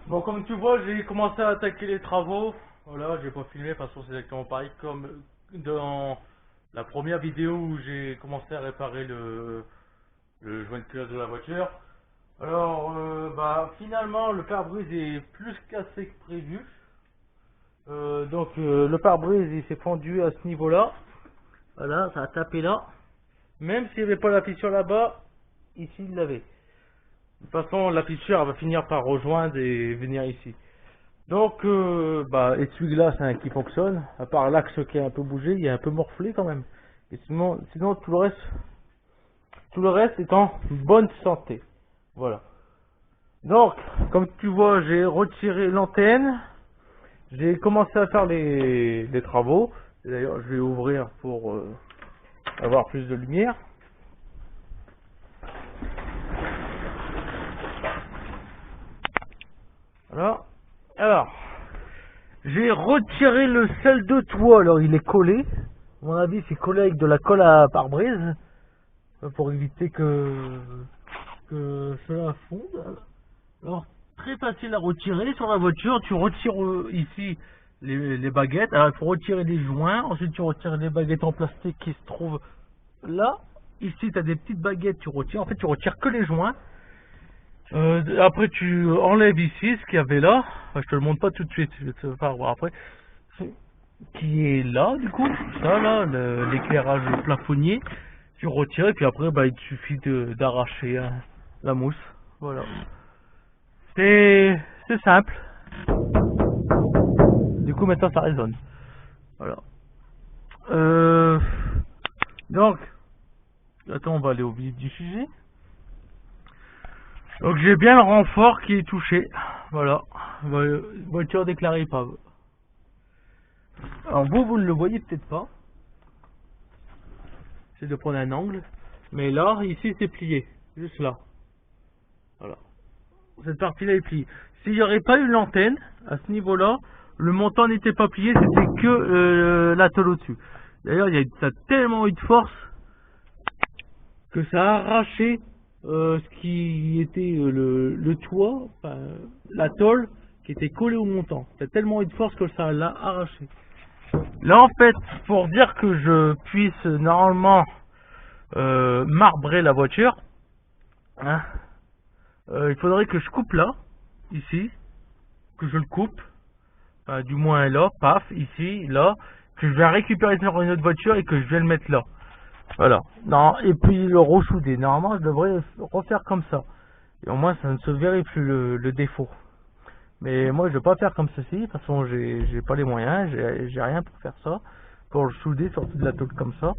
Bon, comme tu vois, j'ai commencé à attaquer les travaux. Voilà, j'ai pas filmé parce que c'est exactement pareil comme dans la première vidéo où j'ai commencé à réparer le joint de culasse de la voiture. Alors, finalement, le pare-brise est plus cassé que prévu. Le pare-brise il s'est fendu à ce niveau-là. Voilà, ça a tapé là. Même s'il n'y avait pas la fissure là-bas, ici il l'avait. De toute façon, la fissure elle va finir par rejoindre et venir ici. Donc, essuie-glace hein, qui fonctionne. À part l'axe qui est un peu bougé, il est un peu morflé quand même. Et sinon tout le reste est en bonne santé. Voilà. Donc, comme tu vois, j'ai retiré l'antenne. J'ai commencé à faire les travaux. D'ailleurs, je vais ouvrir pour avoir plus de lumière. Voilà. Alors, j'ai retiré le sel de toit. Alors, il est collé. À mon avis, c'est collé avec de la colle à pare-brise pour éviter que cela fonde. Alors, très facile à retirer sur la voiture. Tu retires ici les baguettes. Alors, il faut retirer les joints. Ensuite, tu retires les baguettes en plastique qui se trouvent là. Ici, tu as des petites baguettes, tu retires. En fait, tu retires que les joints. Après, tu enlèves ici ce qu'il y avait là. Enfin, je te le montre pas tout de suite. Je vais te faire voir après. Qui est là, du coup. Ça, là, l'éclairage plafonnier. Tu retires et puis après, il te suffit d'arracher la mousse. Voilà. C'est simple. Du coup, maintenant, ça résonne. Voilà. Donc, attends, on va aller au vif du sujet. Donc, j'ai bien le renfort qui est touché. Voilà. Voiture déclarée épave. Alors, vous ne le voyez peut-être pas. C'est de prendre un angle. Mais là, ici, c'est plié. Juste là. Voilà. Cette partie-là est pliée. S'il n'y aurait pas eu l'antenne, à ce niveau-là, le montant n'était pas plié, c'était que la tôle au-dessus. D'ailleurs, ça a tellement eu de force que ça a arraché ce qui était le toit, enfin, la tôle qui était collée au montant. Ça a tellement eu de force que ça l'a arraché. Là, en fait, pour dire que je puisse normalement marbrer la voiture, hein, il faudrait que je coupe là, ici, que je le coupe, enfin, du moins là, paf, ici, là, que je vais récupérer sur une autre voiture et que je vais le mettre là. Voilà. Non, et puis le ressouder. Normalement, je devrais refaire comme ça. Et au moins, ça ne se verrait plus le défaut. Mais moi, je vais pas faire comme ceci. De toute façon, j'ai pas les moyens, j'ai rien pour faire ça. Pour le souder sur toute la tôle comme ça.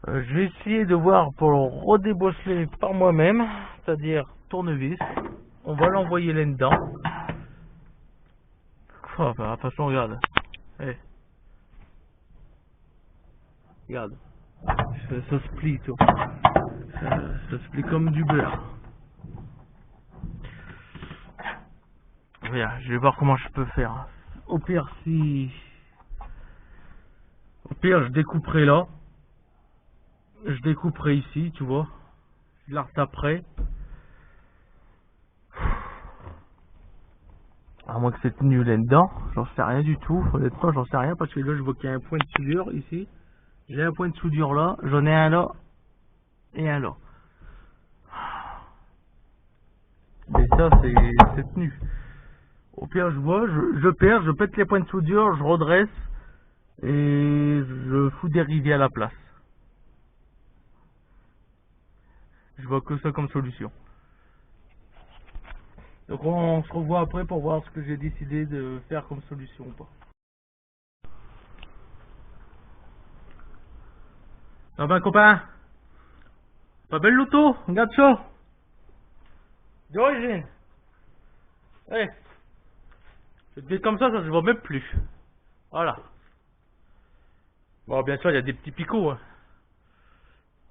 Je vais essayer de voir pour le redébosseler par moi-même, c'est-à-dire tournevis. On va l'envoyer là-dedans. Oh, de toute façon, regarde. Hey. Regarde. Ça se plie tout. Ça se plie comme du beurre. Regarde, je vais voir comment je peux faire. Au pire, je découperai là. Je découperai ici, tu vois. Je la retaperai. À moins que c'est tenu là-dedans. J'en sais rien du tout. Honnêtement, j'en sais rien parce que là, je vois qu'il y a un point de soudure ici. J'ai un point de soudure là. J'en ai un là. Et un là. Mais ça, c'est tenu. Au pire, je vois, je perds, je pète les points de soudure, je redresse. Et je fous des rivets à la place. Je vois que ça comme solution. Donc on se revoit après pour voir ce que j'ai décidé de faire comme solution ou pas. Ça va copain? Pas belle l'auto? Regarde ça. D'origine. Allez. Je te dis comme ça se voit même plus. Voilà. Bon, bien sûr, il y a des petits picots. Hein.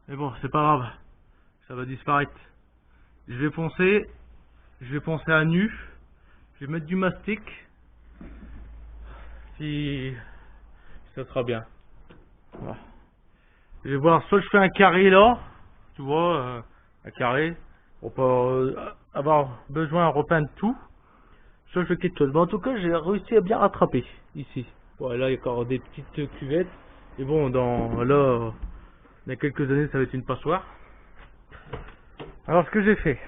Mais bon, c'est pas grave. Ça va disparaître. Je vais poncer. Je vais poncer à nu. Je vais mettre du mastic. Si ça sera bien. Voilà. Je vais voir, soit je fais un carré là. Tu vois, un carré. Pour pas avoir besoin de repeindre tout. change de quelque chose. Mais en tout cas, j'ai réussi à bien rattraper ici. Voilà, il y a encore des petites cuvettes. Et bon, là, il y a quelques années, ça va être une passoire. Alors, ce que j'ai fait,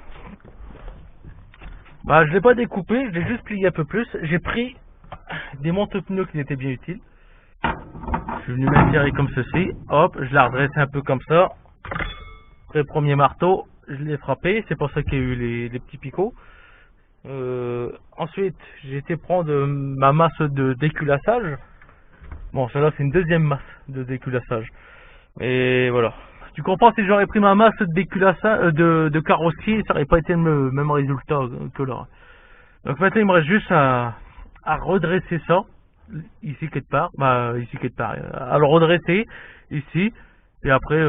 bah, je l'ai pas découpé, je l'ai juste plié un peu plus. J'ai pris des monte-pneus qui étaient bien utiles. Je suis venu m'insérer comme ceci. Hop, je l'ai redressé un peu comme ça. Après, premier marteau, je l'ai frappé. C'est pour ça qu'il y a eu les petits picots. Ensuite, j'ai été prendre ma masse de déculassage. Bon, celle-là, c'est une deuxième masse de déculassage. Et voilà. Tu comprends, si j'aurais pris ma masse de déculassage, de carrossier, ça n'aurait pas été le même résultat que là. Donc maintenant, il me reste juste à redresser ça. Ici quelque part. Bah, ici quelque part. À le redresser. Ici. Et après,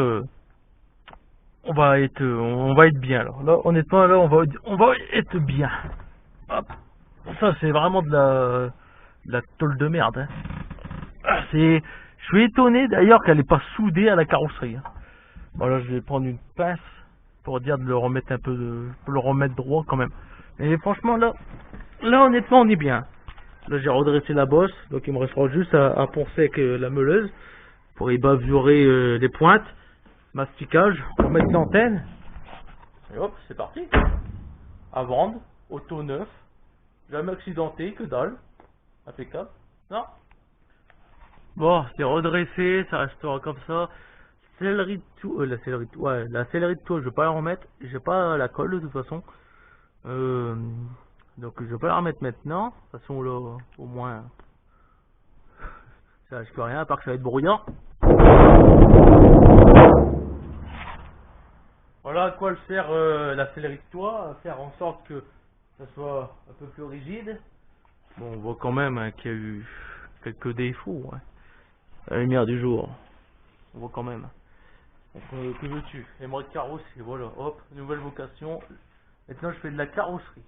on va être bien. Alors là, honnêtement, là, on va être bien. Hop. Ça, c'est vraiment de la tôle de merde. Hein. Je suis étonné d'ailleurs qu'elle n'est pas soudée à la carrosserie. Hein. Voilà, je vais prendre une pince pour dire de le remettre un peu, pour le remettre droit quand même. Et franchement, là, honnêtement, on est bien. Là, j'ai redressé la bosse, donc il me restera juste à poncer avec la meuleuse pour y bavourer les pointes, masticage, pour mettre l'antenne. Et hop, c'est parti. À vendre, auto neuf, jamais accidenté, que dalle. Impeccable. Non. Bon, c'est redressé, ça restera comme ça. Céleri de tout, la céleri de toit, je vais pas la remettre. J'ai pas la colle de toute façon. Donc je vais pas la remettre maintenant. De toute façon là, au moins, ça risque rien, à part que ça va être bruyant. Voilà à quoi le sert la céleri de toit, à faire en sorte que ça soit un peu plus rigide. Bon, on voit quand même hein, qu'il y a eu quelques défauts. Hein. À la lumière du jour, on voit quand même. Donc, que veux-tu? Émeraude carrosserie, voilà, hop, nouvelle vocation. Maintenant, je fais de la carrosserie.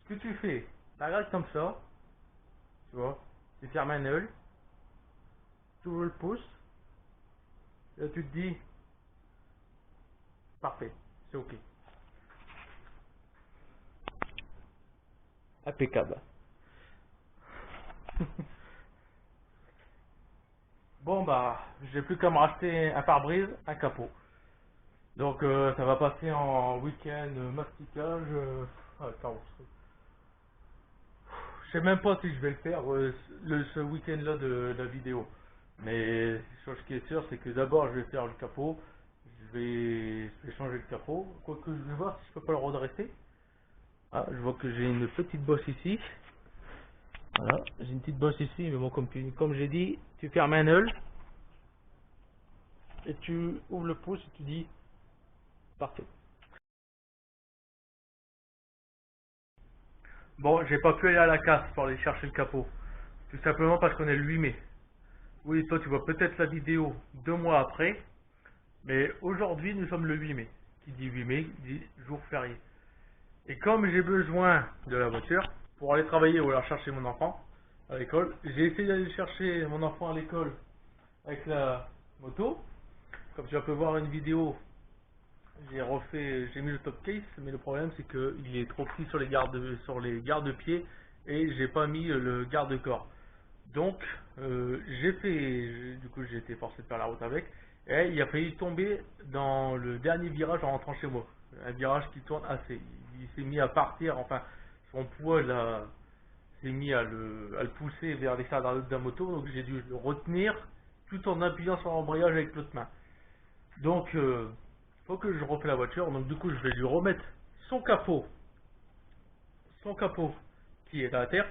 Ce que tu fais, tu regardes comme ça, tu vois, tu fermes un œil, tu ouvres le pouce, là tu te dis, parfait, c'est ok. Impeccable. Bon bah, j'ai plus qu'à me racheter un pare-brise, un capot. Donc ça va passer en week-end masticage, carrosserie. Je sais même pas si je vais le faire ce week-end-là de la vidéo. Mais chose qui est sûre, c'est que d'abord je vais faire le capot. Je vais changer le capot. Quoique je vais voir si je peux pas le redresser. Ah, je vois que j'ai une petite bosse ici. Voilà, j'ai une petite bosse ici, mais bon, comme j'ai dit, tu fermes un œil et tu ouvres le pouce et tu dis parfait. Bon, j'ai pas pu aller à la casse pour aller chercher le capot. Tout simplement parce qu'on est le 8 mai. Oui, toi tu vois peut-être la vidéo 2 mois après, mais aujourd'hui nous sommes le 8 mai. Qui dit 8 mai dit jour férié. Et comme j'ai besoin de la voiture pour aller travailler ou aller chercher mon enfant à l'école, j'ai essayé d'aller chercher mon enfant à l'école avec la moto. Comme tu peux voir une vidéo, j'ai mis le top case, mais le problème c'est qu'il est trop petit sur les garde-pieds et j'ai pas mis le garde-corps. Donc du coup j'ai été forcé de faire la route avec et il a failli tomber dans le dernier virage en rentrant chez moi. Un virage qui tourne assez. Il s'est mis à partir, enfin son poids s'est mis à le pousser vers les de la moto, donc j'ai dû le retenir tout en appuyant sur l'embrayage avec l'autre main. Donc faut que je refais la voiture, donc du coup je vais lui remettre son capot qui est à terre.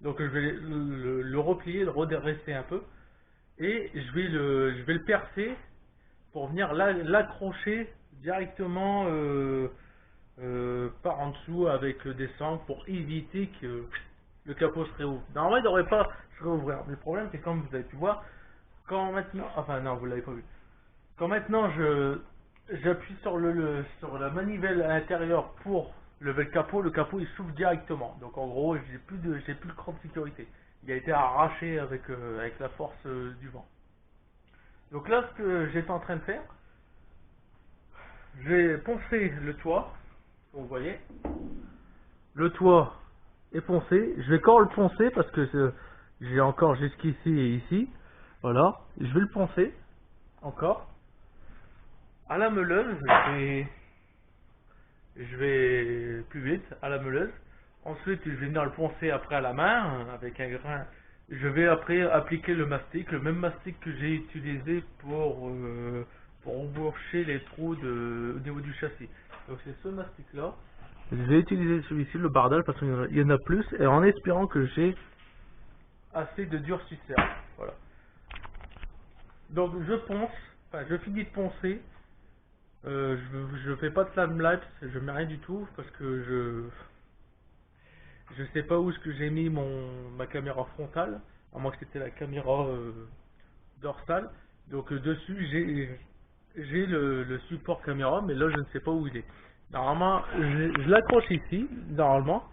Donc je vais le replier, le redresser un peu et je vais le percer pour venir l'accrocher directement par en dessous avec des sangles pour éviter que le capot se réouvre. Normalement il ne devrait pas se réouvrir, mais le problème c'est comme vous avez pu voir, quand maintenant, enfin non vous l'avez pas vu, quand maintenant j'appuie sur la manivelle à l'intérieur pour lever le capot il s'ouvre directement. Donc en gros j'ai plus le cran de sécurité. Il a été arraché avec la force du vent. Donc là ce que j'étais en train de faire, j'ai poncé le toit, comme vous voyez. Le toit est poncé. Je vais encore le poncer parce que j'ai encore jusqu'ici et ici. Voilà, je vais le poncer encore à la meuleuse. Je vais plus vite à la meuleuse. Ensuite, je vais venir le poncer après à la main avec un grain. Je vais après appliquer le mastic, le même mastic que j'ai utilisé pour emboucher les trous au niveau du châssis. Donc c'est ce mastic là. Je vais utiliser celui-ci, le Bardal, parce qu'il y en a plus, et en espérant que j'ai assez de durcisseur. Voilà. Donc je ponce, enfin je finis de poncer. Je fais pas de timelapse, je mets rien du tout parce que je sais pas où est-ce que j'ai mis ma caméra frontale, à moins que c'était la caméra dorsale. Donc dessus j'ai le support caméra, mais là je ne sais pas où il est. Normalement je l'accroche ici, normalement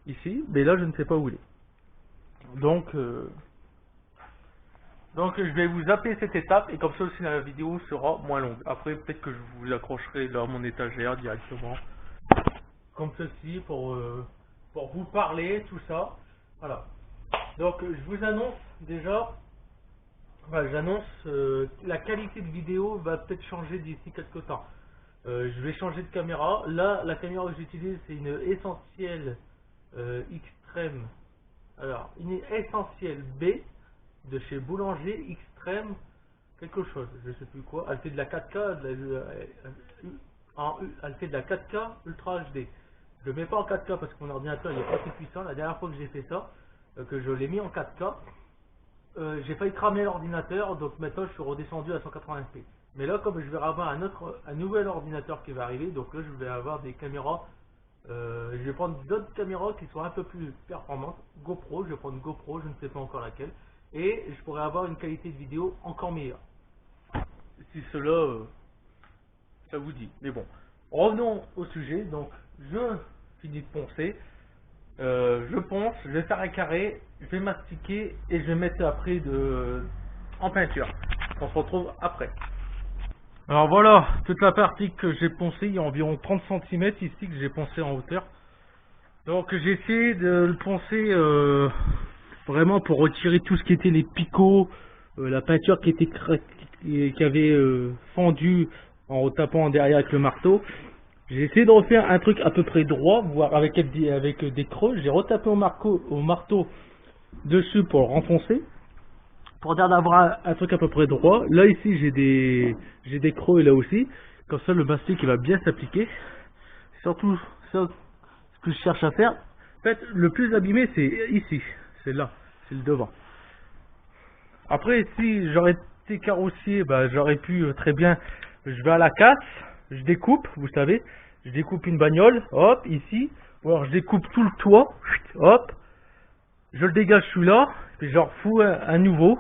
ici, mais là je ne sais pas où il est. Donc je vais vous zapper cette étape et comme ça aussi la vidéo sera moins longue. Après peut-être que je vous accrocherai dans mon étagère directement. Comme ceci pour vous parler, tout ça. Voilà. Donc je vous annonce déjà, j'annonce la qualité de vidéo va peut-être changer d'ici quelques temps. Je vais changer de caméra. Là la caméra que j'utilise c'est une Essentiel Extreme. Alors une Essentiel B de chez Boulanger Extreme quelque chose, je sais plus quoi. Elle fait de la 4K, elle fait de la 4K Ultra HD. Je le mets pas en 4K parce que mon ordinateur il est pas assez puissant. La dernière fois que j'ai fait ça, que je l'ai mis en 4K, j'ai failli cramer l'ordinateur, donc maintenant je suis redescendu à 180p. Mais là, comme je vais avoir un nouvel ordinateur qui va arriver, donc là je vais avoir des caméras. Je vais prendre d'autres caméras qui sont un peu plus performantes. GoPro, je vais prendre GoPro, je ne sais pas encore laquelle. Et je pourrais avoir une qualité de vidéo encore meilleure. Si cela, ça vous dit. Mais bon, revenons au sujet. Donc, je finis de poncer. Je ponce, je vais faire un carré, je vais mastiquer et je vais mettre après en peinture. On se retrouve après. Alors voilà, toute la partie que j'ai poncée, il y a environ 30 cm ici que j'ai poncé en hauteur. Donc j'ai essayé de le poncer vraiment pour retirer tout ce qui était les picots, la peinture qui était qui avait fendu en retapant derrière avec le marteau. J'ai essayé de refaire un truc à peu près droit, voire avec des creux. J'ai retapé au marteau dessus pour le renfoncer, pour dire d'avoir un truc à peu près droit. Là ici j'ai des creux et là aussi. Comme ça le mastic il va bien s'appliquer. Surtout ça, ce que je cherche à faire. En fait le plus abîmé c'est ici, c'est là, c'est le devant. Après si j'aurais été carrossier, j'aurais pu très bien, je vais à la casse, je découpe, vous savez, je découpe une bagnole, hop, ici, ou alors je découpe tout le toit, hop, je le dégage celui-là, puis j'en refous un nouveau,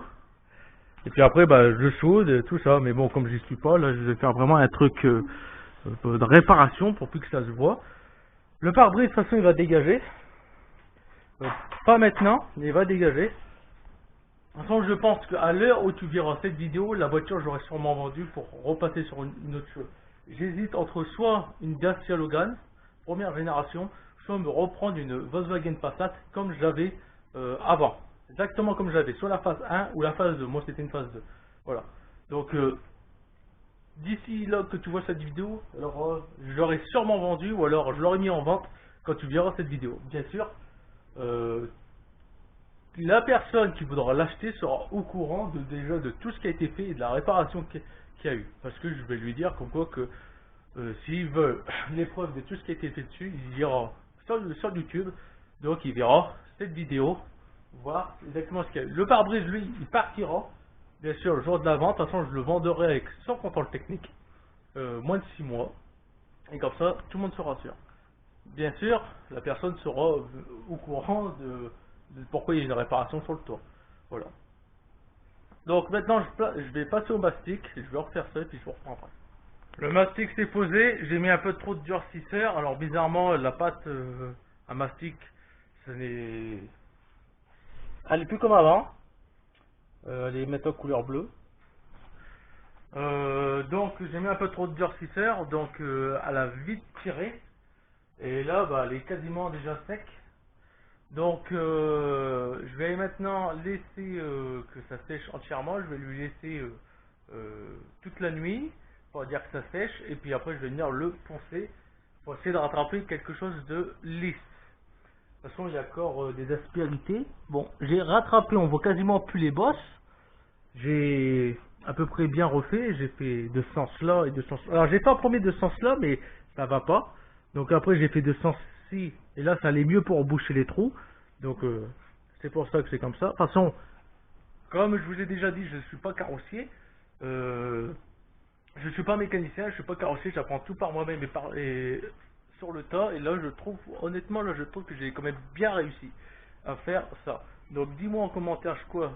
et puis après je chaude, tout ça, mais bon comme j'y suis pas, là je vais faire vraiment un truc de réparation pour plus que ça se voit. Le pare-brise de toute façon il va dégager, pas maintenant, mais il va dégager. De toute façon, je pense qu'à l'heure où tu verras cette vidéo, la voiture j'aurais sûrement vendue pour repasser sur une autre chose. J'hésite entre soit une Dacia Logan, première génération, soit me reprendre une Volkswagen Passat comme j'avais avant. Exactement comme j'avais, soit la phase 1 ou la phase 2. Moi c'était une phase 2. Voilà. Donc d'ici là que tu vois cette vidéo, alors je l'aurais sûrement vendu ou alors je l'aurais mis en vente quand tu verras cette vidéo. Bien sûr. La personne qui voudra l'acheter sera au courant déjà de tout ce qui a été fait et de la réparation qu'il y a eu. Parce que je vais lui dire comme quoi que s'il veut l'épreuve de tout ce qui a été fait dessus, il ira sur YouTube. Donc il verra cette vidéo, voir exactement ce qu'il y a eu. Le pare-brise lui, il partira. Bien sûr le jour de la vente, de toute façon je le vendrai avec sans contrôle technique. Moins de 6 mois. Et comme ça, tout le monde sera sûr. Bien sûr, la personne sera au courant de pourquoi il y a une réparation sur le toit. Voilà. Donc maintenant je vais passer au mastic, je vais refaire ça et puis je vous reprends après. Le mastic s'est posé, j'ai mis un peu trop de durcisseur. Alors bizarrement la pâte à mastic, elle est plus comme avant. Elle est maintenant couleur bleue. Donc j'ai mis un peu trop de durcisseur, donc elle a vite tiré. Et là elle est quasiment déjà sec. Donc je vais maintenant laisser que ça sèche entièrement. Je vais lui laisser toute la nuit pour dire que ça sèche. Et puis après je vais venir le poncer pour essayer de rattraper quelque chose de lisse. De toute façon il y a encore des aspérités. Bon, j'ai rattrapé, on voit quasiment plus les bosses. J'ai à peu près bien refait. J'ai fait de ce sens là et de ce sens là. Alors j'ai fait en premier de ce sens là mais ça va pas. Donc après j'ai fait de ce sens-ci et là ça allait mieux pour boucher les trous. Donc c'est pour ça que c'est comme ça. De toute façon, comme je vous ai déjà dit, je ne suis pas carrossier. Euh, je ne suis pas mécanicien, je ne suis pas carrossier, j'apprends tout par moi-même et sur le tas. Et là je trouve, honnêtement, là je trouve que j'ai quand même bien réussi à faire ça. Donc dis-moi en commentaire quoi,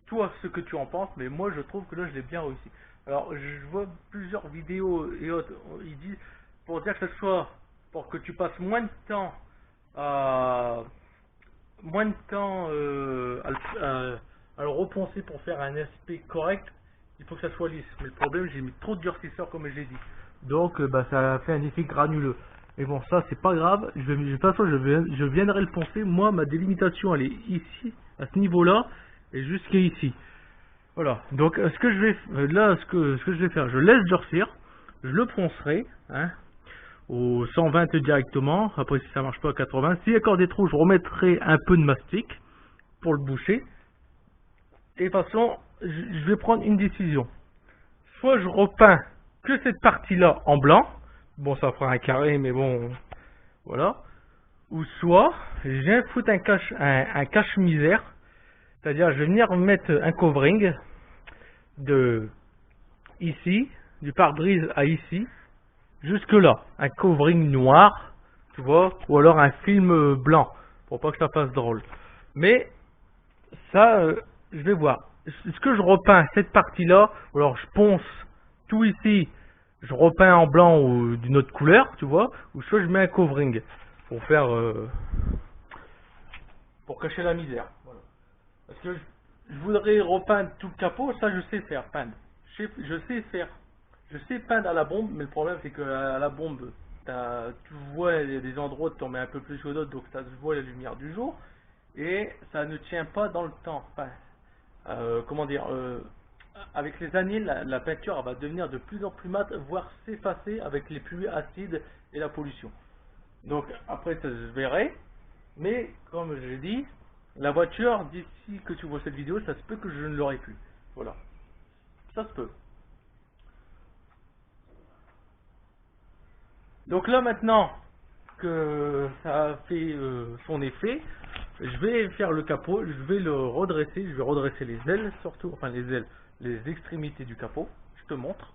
toi ce que tu en penses, mais moi je trouve que là je l'ai bien réussi. Alors je vois plusieurs vidéos et autres, ils disent pour dire que ce soit pour que tu passes à moins de temps à le reponcer pour faire un aspect correct, il faut que ça soit lisse. Mais le problème, j'ai mis trop de durcisseur comme je l'ai dit. Donc bah, ça a fait un effet granuleux. Mais bon, ça c'est pas grave. De toute façon, je viendrai le poncer. Moi, ma délimitation, elle est ici, à ce niveau-là, et jusqu'à ici. Voilà. Donc ce que je vais là, ce que je vais faire, je laisse durcir, je le poncerai, hein, au 120 directement. Après, si ça marche pas à 80, s'il y a encore des trous, je remettrai un peu de mastic pour le boucher. Et de toute façon, je vais prendre une décision. Soit je repeins que cette partie-là en blanc. Bon, ça fera un carré, mais bon, voilà. Ou soit, je viens foutre un cache-misère. C'est-à-dire, je vais venir mettre un covering de ici, du pare-brise à ici, jusque là. Un covering noir, tu vois, ou alors un film blanc, pour pas que ça fasse drôle. Mais ça, je vais voir. Est-ce que je repeins cette partie-là, ou alors je ponce tout ici, je repeins en blanc ou d'une autre couleur, tu vois, ou soit je mets un covering pour faire, pour cacher la misère. Voilà. Parce que je voudrais repeindre tout le capot, ça je sais faire, peindre. Je sais peindre à la bombe, mais le problème c'est que à la bombe, tu vois, il y a des endroits où tu en mets un peu plus que d'autres, donc ça se voit la lumière du jour, et ça ne tient pas dans le temps. Enfin, comment dire, avec les années, la peinture elle va devenir de plus en plus mate, voire s'effacer avec les pluies acides et la pollution. Donc après, ça se verrait, mais comme je l'ai dit, la voiture, d'ici que tu vois cette vidéo, ça se peut que je ne l'aurai plus. Voilà, ça se peut. Donc là maintenant que ça a fait son effet, je vais faire le capot, je vais le redresser, je vais redresser les ailes surtout, enfin les ailes, les extrémités du capot. Je te montre.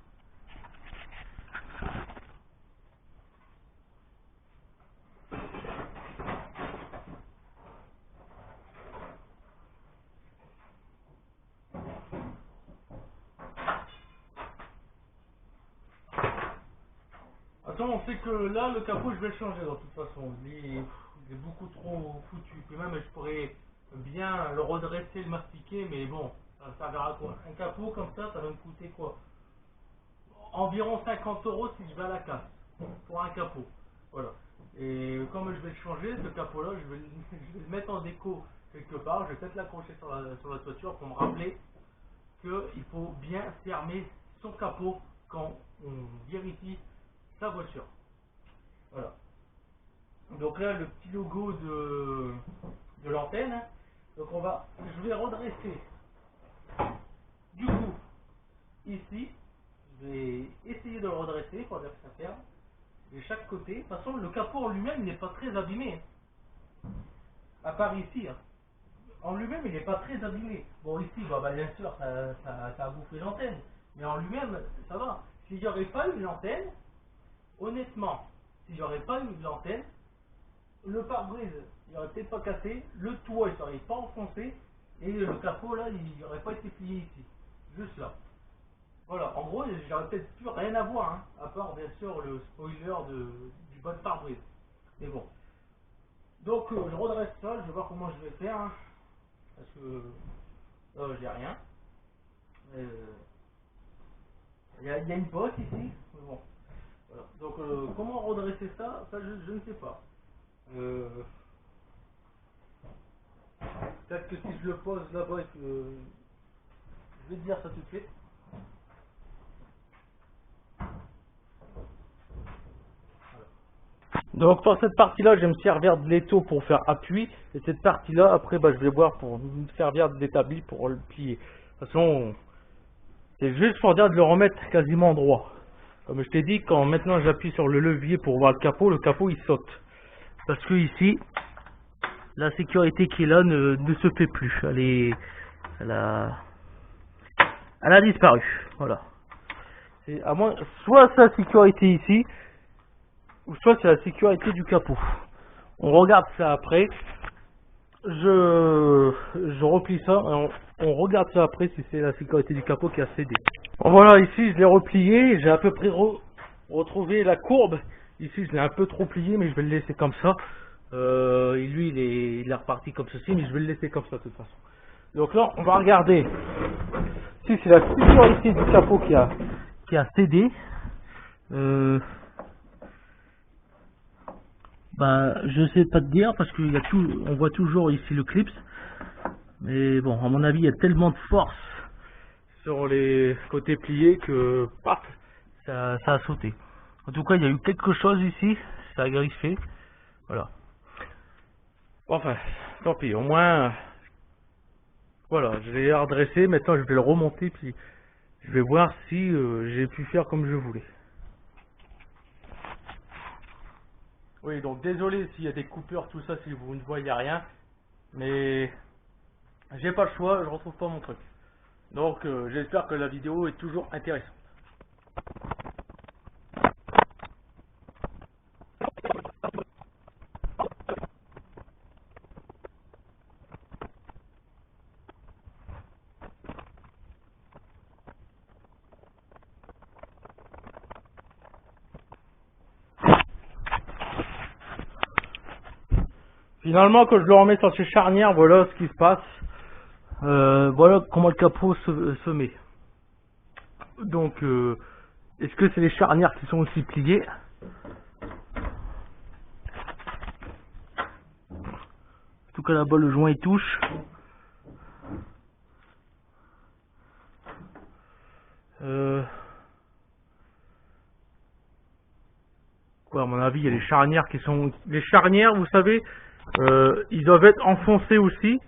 Attends, on sait que là le capot je vais le changer de toute façon. Il est beaucoup trop foutu. Puis même je pourrais bien le redresser, le mastiquer, mais bon, ça verra quoi. Un capot comme ça va me coûter quoi? Environ 50 € si je vais à la casse pour un capot. Voilà. Et comme je vais le changer, ce capot-là, je vais le mettre en déco quelque part. Je vais peut-être l'accrocher sur la toiture pour me rappeler qu'il faut bien fermer son capot quand on vérifie sa voiture. Voilà. Donc là, le petit logo de l'antenne. Donc je vais redresser. Du coup, ici, je vais essayer de le redresser pour dire que ça ferme. De chaque côté. De toute façon, le capot en lui-même n'est pas très abîmé. À part ici. Hein. En lui-même, il n'est pas très abîmé. Bon, ici, bah, bien sûr, ça a bouffé l'antenne. Mais en lui-même, ça va. S'il n'y aurait pas eu l'antenne, honnêtement, s'il n'y aurait pas eu l'antenne, le pare-brise, il n'aurait peut-être pas cassé, le toit, il ne serait pas enfoncé, et le capot, là, il n'aurait pas été plié ici. Juste là. Voilà, en gros, j'aurais peut-être plus rien à voir, hein, à part bien sûr le spoiler du bas de pare-brise. Mais bon. Donc, je redresse ça, je vais voir comment je vais faire, hein, parce que là, j'ai rien. Il y a une bosse ici, mais bon. Voilà. Donc, comment redresser ça, je ne sais pas. Peut-être que si je le pose là-bas, je vais te dire ça tout de suite. Donc pour cette partie-là, je vais me servir de l'étau pour faire appui. Et cette partie-là, après, je vais voir pour me servir d'établi pour le plier. De toute façon, c'est juste pour dire de le remettre quasiment droit. Comme je t'ai dit, quand maintenant j'appuie sur le levier pour voir le capot il saute. Parce que ici, la sécurité qui est là ne se fait plus. Elle a disparu. Voilà. C'est à moins, soit sa sécurité ici, ou soit c'est la sécurité du capot. On regarde ça après. Je replie ça et on regarde ça après si c'est la sécurité du capot qui a cédé. Bon, voilà, ici je l'ai replié, j'ai à peu près retrouvé la courbe. Ici je l'ai un peu trop plié, mais je vais le laisser comme ça. Et lui il est reparti comme ceci, mais je vais le laisser comme ça de toute façon. Donc là on va regarder si c'est la sécurité du capot qui a cédé. Je sais pas te dire parce on voit toujours ici le clips, mais bon, à mon avis, il y a tellement de force sur les côtés pliés que paf, ça a sauté. En tout cas, il y a eu quelque chose ici, ça a griffé, voilà. Enfin, tant pis, au moins, voilà, je l'ai redressé. Maintenant, je vais le remonter puis je vais voir si j'ai pu faire comme je voulais. Oui, donc désolé s'il y a des coupures, tout ça, si vous ne voyez rien, mais j'ai pas le choix, je retrouve pas mon truc. Donc j'espère que la vidéo est toujours intéressante. Finalement, quand je le remets sur ces charnières, voilà ce qui se passe. Voilà comment le capot se met. Donc, est-ce que c'est les charnières qui sont aussi pliées? En tout cas, là-bas, le joint il touche. À mon avis, il y a les charnières qui sont... Les charnières, vous savez, ils doivent être enfoncés aussi.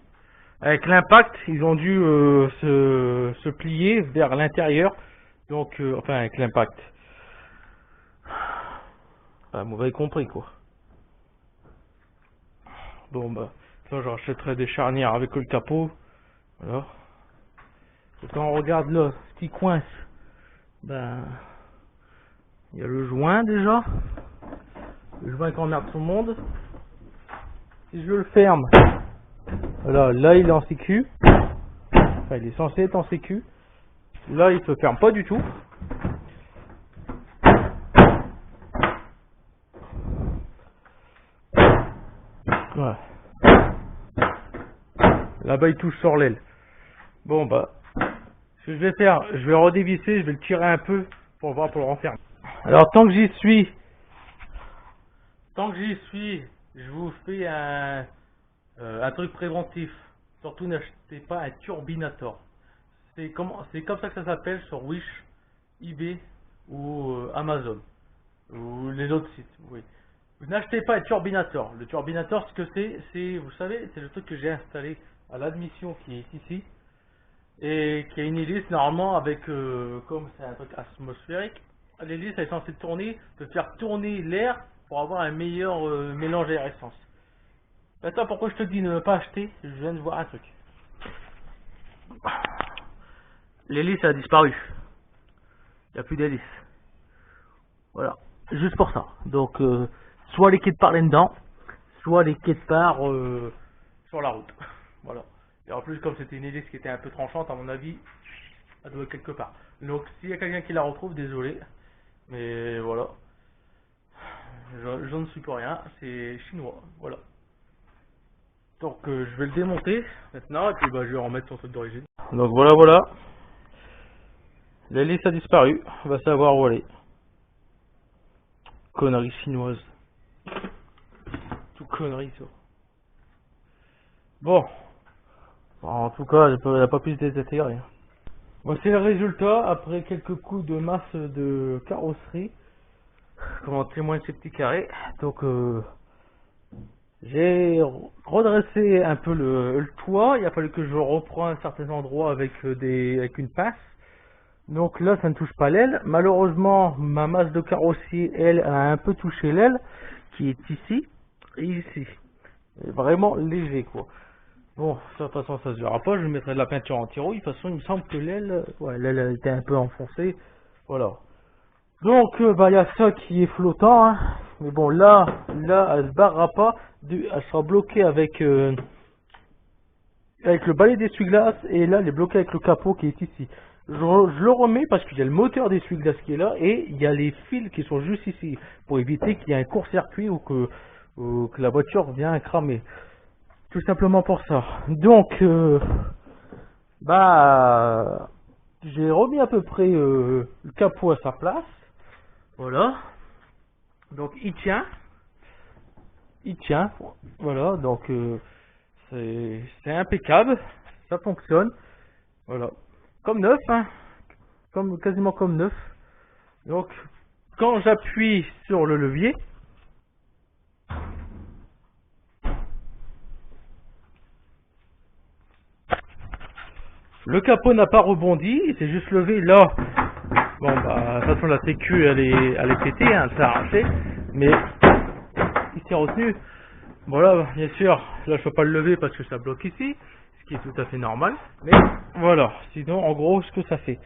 Avec l'impact, ils ont dû se plier vers l'intérieur. Donc, enfin, avec l'impact. Enfin, vous avez compris, quoi. Bon, là, je rachèterai des charnières avec le capot. Voilà. Et quand on regarde là, ce qui coince, il y a le joint déjà. Le joint qui emmerde tout le monde. Si je le ferme, voilà, là il est en sécu. Enfin, il est censé être en sécu. Là, il se ferme pas du tout. Voilà. Là-bas, il touche sur l'aile. Bon, ce que je vais faire, je vais redévisser, je vais le tirer un peu pour voir, pour le renfermer. Alors, tant que j'y suis, je vous fais un truc préventif. Surtout, n'achetez pas un turbinator. C'est comme ça que ça s'appelle sur Wish, eBay ou Amazon ou les autres sites. Oui. Vous n'achetez pas un turbinator. Le turbinator, ce que c'est, vous savez, c'est le truc que j'ai installé à l'admission qui est ici et qui a une hélice normalement avec, comme c'est un truc atmosphérique, l'hélice est censée tourner, de faire tourner l'air pour avoir un meilleur mélange d'air-essence. Maintenant, pourquoi je te dis ne pas acheter? Je viens de voir un truc. L'hélice a disparu. Il n'y a plus d'hélice. Voilà. Juste pour ça. Donc, soit les quais de part là-dedans, soit les quais de part sur la route. Voilà. Et en plus, comme c'était une hélice qui était un peu tranchante, à mon avis, elle doit être quelque part. Donc, s'il y a quelqu'un qui la retrouve, désolé. Mais voilà. Je ne suis pour rien. C'est chinois. Voilà. Donc, je vais le démonter maintenant. Et puis, je vais remettre son truc d'origine. Donc, voilà. L'hélice a disparu. On va savoir où elle est. Connerie chinoise. Tout connerie ça. Bon. En tout cas, elle n'a pas pu se désintégrer. Voici le résultat après quelques coups de masse de carrosserie, comme en témoigne ces petits carrés. Donc j'ai redressé un peu le toit. Il a fallu que je reprends un certain endroit avec avec une pince. Donc là, ça ne touche pas l'aile. Malheureusement, ma masse de carrossier, elle, a un peu touché l'aile, qui est ici et ici. Vraiment léger, quoi. Bon, ça, de toute façon, ça se verra pas. Je mettrai de la peinture anti-rouille. De toute façon, il me semble que l'aile, ouais, l'aile a été un peu enfoncée. Voilà. Donc, bah, il y a ça qui est flottant, hein. Mais bon, là, elle se barrera pas. Elle sera bloquée avec le balai d'essuie-glace. Et là, elle est bloquée avec le capot qui est ici. Je le remets parce qu'il y a le moteur d'essuie-glace qui est là. Et il y a les fils qui sont juste ici. Pour éviter qu'il y ait un court-circuit ou que la voiture vienne cramer. Tout simplement pour ça. Donc, bah, j'ai remis à peu près le capot à sa place. Voilà. Donc, il tient. Il tient. Voilà. Donc, c'est impeccable. Ça fonctionne. Voilà. Comme neuf, hein. Quasiment comme neuf. Donc, quand j'appuie sur le levier, le capot n'a pas rebondi, il s'est juste levé là. Bon, bah, de toute façon, la sécu, elle est pétée, hein, elle s'est arrachée. Mais, il s'est retenu. Voilà, bien sûr, là, je peux pas le lever parce que ça bloque ici, ce qui est tout à fait normal. Mais, voilà, sinon, en gros, ce que ça fait.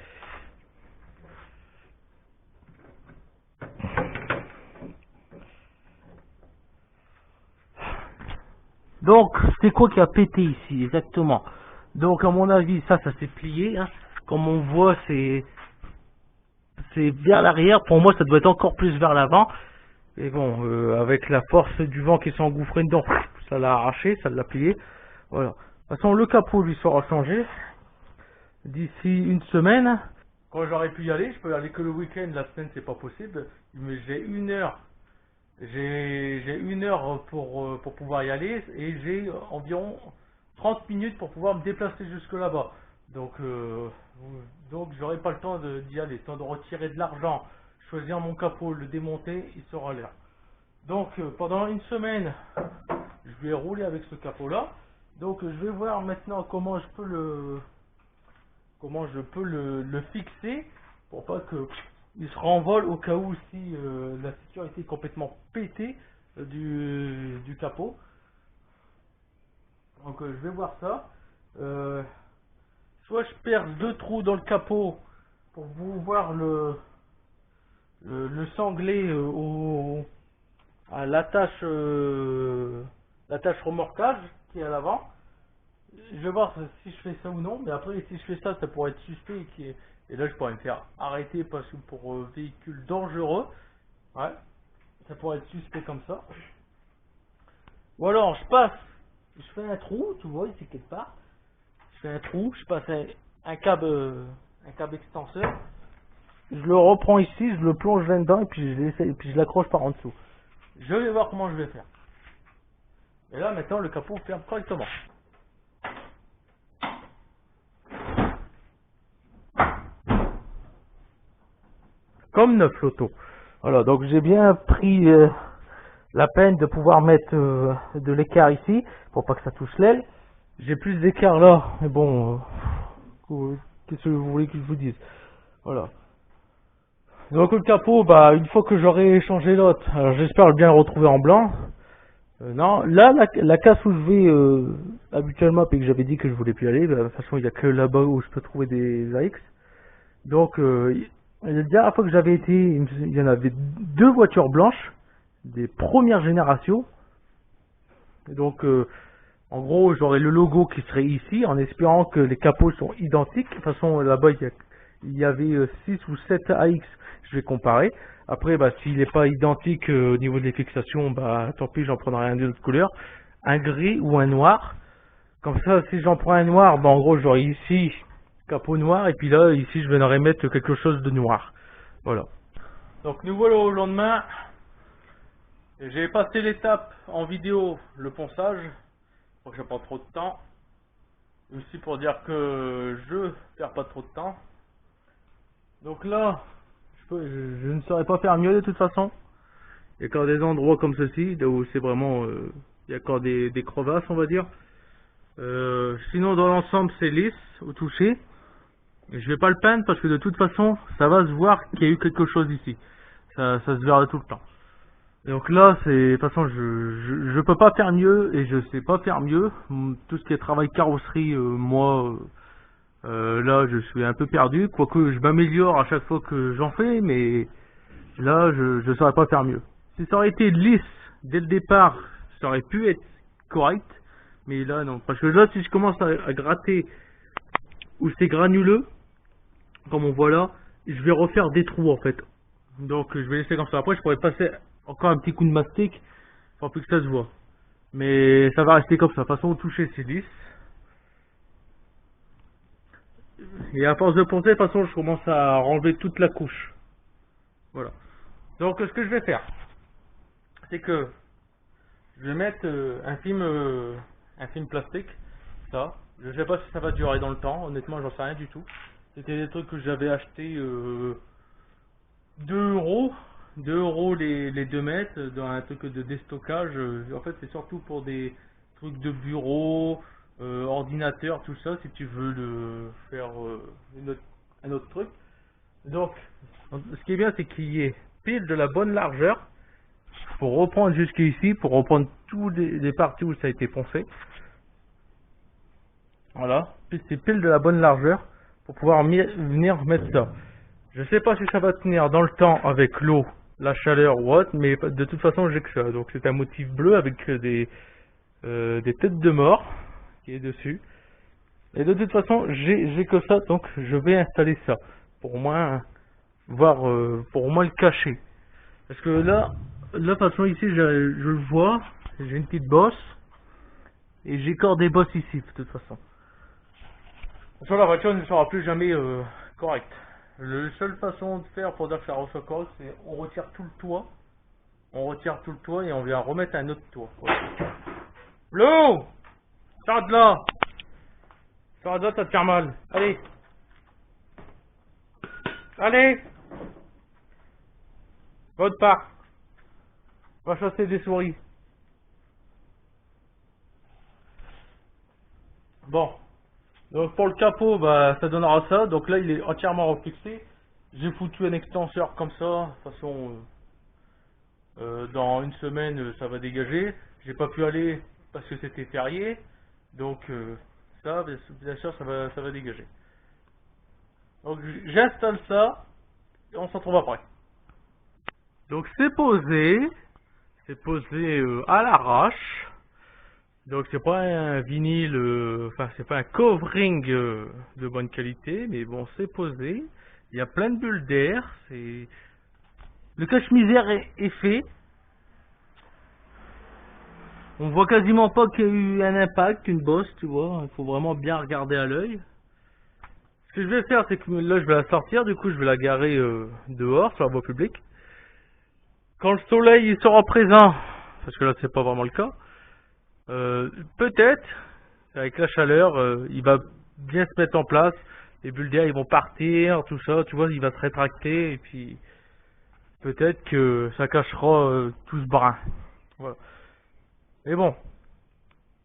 Donc, c'est quoi qui a pété ici, exactement? Donc, à mon avis, ça s'est plié, hein. Comme on voit, c'est vers l'arrière. Pour moi, ça doit être encore plus vers l'avant. Et bon, avec la force du vent qui s'est engouffré dedans, ça l'a arraché, ça l'a plié. Voilà. De toute façon, le capot lui sera changé d'ici une semaine. Quand j'aurai pu y aller, je peux y aller que le week-end. La semaine, c'est pas possible. Mais j'ai une heure. J'ai une heure pour pouvoir y aller et j'ai environ 30 minutes pour pouvoir me déplacer jusque là-bas. Donc j'aurai pas le temps d'y aller, le temps de retirer de l'argent, choisir mon capot, le démonter, il sera là. Donc pendant une semaine, je vais rouler avec ce capot-là. Donc je vais voir maintenant comment je peux le fixer pour pas que il se renvole au cas où si la sécurité est complètement pétée du capot. Donc je vais voir ça. Soit je perce 2 trous dans le capot pour vous voir le sanglé à l'attache remorquage qui est à l'avant. Je vais voir si je fais ça ou non, mais après si je fais ça, ça pourrait être suspect et là je pourrais me faire arrêter parce que pour véhicule dangereux, ouais, ça pourrait être suspect comme ça. Ou alors je fais un trou, tu vois ici quelque part, je fais un trou, je passe un câble extenseur, je le reprends ici, je le plonge là-dedans et puis je l'accroche par en dessous. Je vais voir comment je vais faire. Et là maintenant le capot ferme correctement. Comme neuf l'auto. Voilà, donc j'ai bien pris la peine de pouvoir mettre de l'écart ici pour pas que ça touche l'aile. J'ai plus d'écart là, mais bon, qu'est-ce que vous voulez que je vous dise? Voilà. Donc le capot, bah une fois que j'aurai changé l'autre, alors j'espère bien le retrouver en blanc. Non, là la casse où je vais habituellement, et que j'avais dit que je voulais plus aller, bah, de toute façon il n'y a que là-bas où je peux trouver des AX. Donc la dernière fois que j'avais été, il y en avait 2 voitures blanches, des premières générations. Et donc en gros j'aurais le logo qui serait ici, en espérant que les capots sont identiques. De toute façon là-bas il y avait 6 ou 7 AX, je vais comparer. Après bah s'il n'est pas identique au niveau des fixations, bah tant pis, j'en prendrai un d'autre couleur, un gris ou un noir. Comme ça si j'en prends un noir, bah en gros j'aurai ici capot noir et puis là ici je viendrai mettre quelque chose de noir. Voilà. Donc nous voilà au lendemain. J'ai passé l'étape en vidéo, le ponçage, pour que j'ai pas trop de temps. Aussi pour dire que je perds pas trop de temps. Donc là, je ne saurais pas faire mieux de toute façon. Il y a encore des endroits comme ceci, où c'est vraiment... il y a encore des crevasses, on va dire. Sinon, dans l'ensemble, c'est lisse au toucher. Je vais pas le peindre parce que de toute façon, ça va se voir qu'il y a eu quelque chose ici. Ça se verra tout le temps. Donc là, de toute façon, je peux pas faire mieux et je sais pas faire mieux. Tout ce qui est travail carrosserie, moi, là, je suis un peu perdu. Quoique je m'améliore à chaque fois que j'en fais, mais là, je saurais pas faire mieux. Si ça aurait été lisse dès le départ, ça aurait pu être correct. Mais là, non. Parce que là, si je commence à gratter où c'est granuleux, comme on voit là, je vais refaire des trous en fait. Donc je vais laisser comme ça. Après, je pourrais passer encore un petit coup de mastic pour plus que ça se voit. Mais ça va rester comme ça. De toute façon, au toucher, c'est lisse. Et à force de poncer, de toute façon, je commence à enlever toute la couche. Voilà. Donc ce que je vais faire, c'est que je vais mettre un film plastique. Ça. Je sais pas si ça va durer dans le temps. Honnêtement, j'en sais rien du tout. C'était des trucs que j'avais acheté 2 euros. 2 euros les 2 mètres dans un truc de déstockage. En fait, c'est surtout pour des trucs de bureau, ordinateur, tout ça, si tu veux faire un autre truc. Donc, ce qui est bien, c'est qu'il y ait pile de la bonne largeur pour reprendre jusqu'ici, pour reprendre tous les parties où ça a été poncé. Voilà, c'est pile de la bonne largeur pour pouvoir venir mettre ça. Je sais pas si ça va tenir dans le temps avec l'eau, la chaleur ou autre, mais de toute façon j'ai que ça. Donc c'est un motif bleu avec des têtes de mort qui est dessus. Et de toute façon j'ai que ça, donc je vais installer ça pour au moins voir, pour au moins le cacher. Parce que là de toute façon ici je le vois, j'ai une petite bosse et j'ai encore des bosses ici de toute façon. Sur la voiture ne sera plus jamais correcte. La seule façon de faire pour dire que ça reçoit correct, c'est on retire tout le toit. On retire tout le toit et on vient remettre un autre toit. Voilà. L'eau, sors de là. Sors de là, ça te fait mal. Allez. Allez. Va autre part. Va chasser des souris. Bon. Donc pour le capot, bah ça donnera ça. Donc là il est entièrement reflexé. J'ai foutu un extenseur comme ça. De toute façon, dans une semaine ça va dégager. J'ai pas pu aller parce que c'était férié. Donc ça, bien sûr, ça va dégager. Donc j'installe ça et on se retrouve après. Donc c'est posé à l'arrache. Donc c'est pas un vinyle, enfin c'est pas un covering de bonne qualité, mais bon c'est posé. Il y a plein de bulles d'air. Le cache-misère est fait. On voit quasiment pas qu'il y a eu un impact, une bosse, tu vois. Il faut vraiment bien regarder à l'œil. Ce que je vais faire, c'est que là je vais la sortir, du coup je vais la garer dehors sur la voie publique. Quand le soleil sera présent, parce que là c'est pas vraiment le cas. Peut-être, avec la chaleur, il va bien se mettre en place, les bulles d'air ils vont partir, tout ça, tu vois, il va se rétracter, et puis peut-être que ça cachera tout ce brin. Voilà. Mais bon,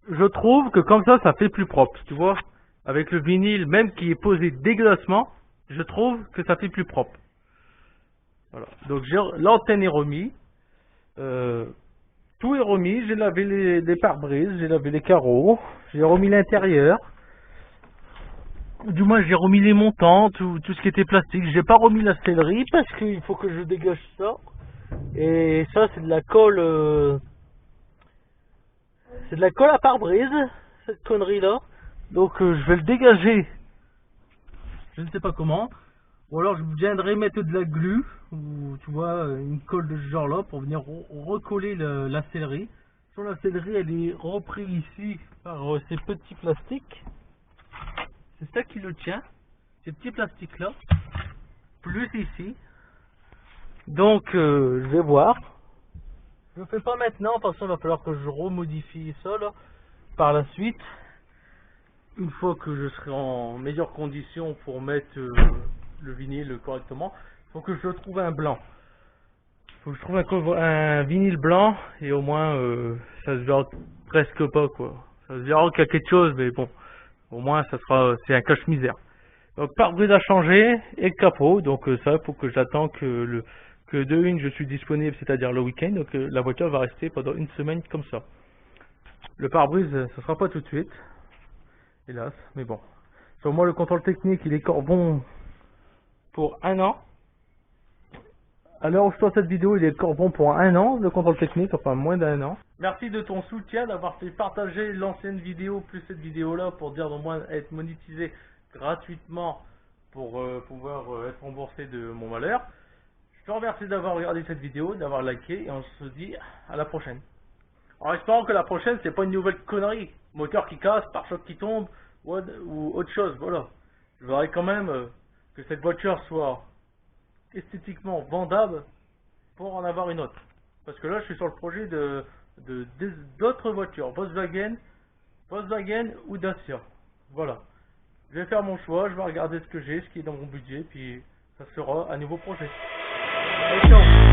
je trouve que comme ça fait plus propre, tu vois, avec le vinyle, même qui est posé dégueulassement, je trouve que ça fait plus propre. Voilà. Donc l'antenne est remise. Tout est remis, j'ai lavé les pare-brises, j'ai lavé les carreaux, j'ai remis l'intérieur. Du moins j'ai remis les montants, tout ce qui était plastique. J'ai pas remis la sellerie parce qu'il faut que je dégage ça. Et ça c'est de la colle à pare-brise, cette connerie là. Donc je vais le dégager. Je ne sais pas comment. Ou alors je viendrai mettre de la glu, ou tu vois, une colle de ce genre là pour venir recoller la sellerie. Sur la sellerie elle est reprise ici par ces petits plastiques. C'est ça qui le tient, ces petits plastiques là, plus ici. Donc je vais voir. Je ne fais pas maintenant parce qu'il va falloir que je remodifie ça là, par la suite. une fois que je serai en meilleure condition pour mettre le vinyle correctement, il faut que je trouve un blanc. Il faut que je trouve un vinyle blanc et au moins ça se verra presque pas quoi. Ça se verra qu'il y a quelque chose, mais bon, au moins ça sera, c'est un cache-misère. Donc pare-brise à changer et le capot, donc ça il faut que j'attends que de une je suis disponible, c'est-à-dire le week-end, donc la voiture va rester pendant une semaine comme ça. Le pare-brise ça sera pas tout de suite, hélas, mais bon. Sur moi le contrôle technique il est encore bon pour un an. À l'heure où je tourne cette vidéo, il est encore bon pour un an, le contrôle technique, enfin moins d'un an. Merci de ton soutien, d'avoir fait partager l'ancienne vidéo plus cette vidéo-là pour dire au moins être monétisé gratuitement pour pouvoir être remboursé de mon malheur. Je te remercie d'avoir regardé cette vidéo, d'avoir liké et on se dit à la prochaine. En espérant que la prochaine, c'est pas une nouvelle connerie, moteur qui casse, pare-choc qui tombe ou autre chose, voilà. Je voudrais quand même que cette voiture soit esthétiquement vendable pour en avoir une autre. Parce que là, je suis sur le projet d'autres voitures, Volkswagen ou Dacia. Voilà. Je vais faire mon choix, je vais regarder ce que j'ai, ce qui est dans mon budget, puis ça sera un nouveau projet. Allez, ciao.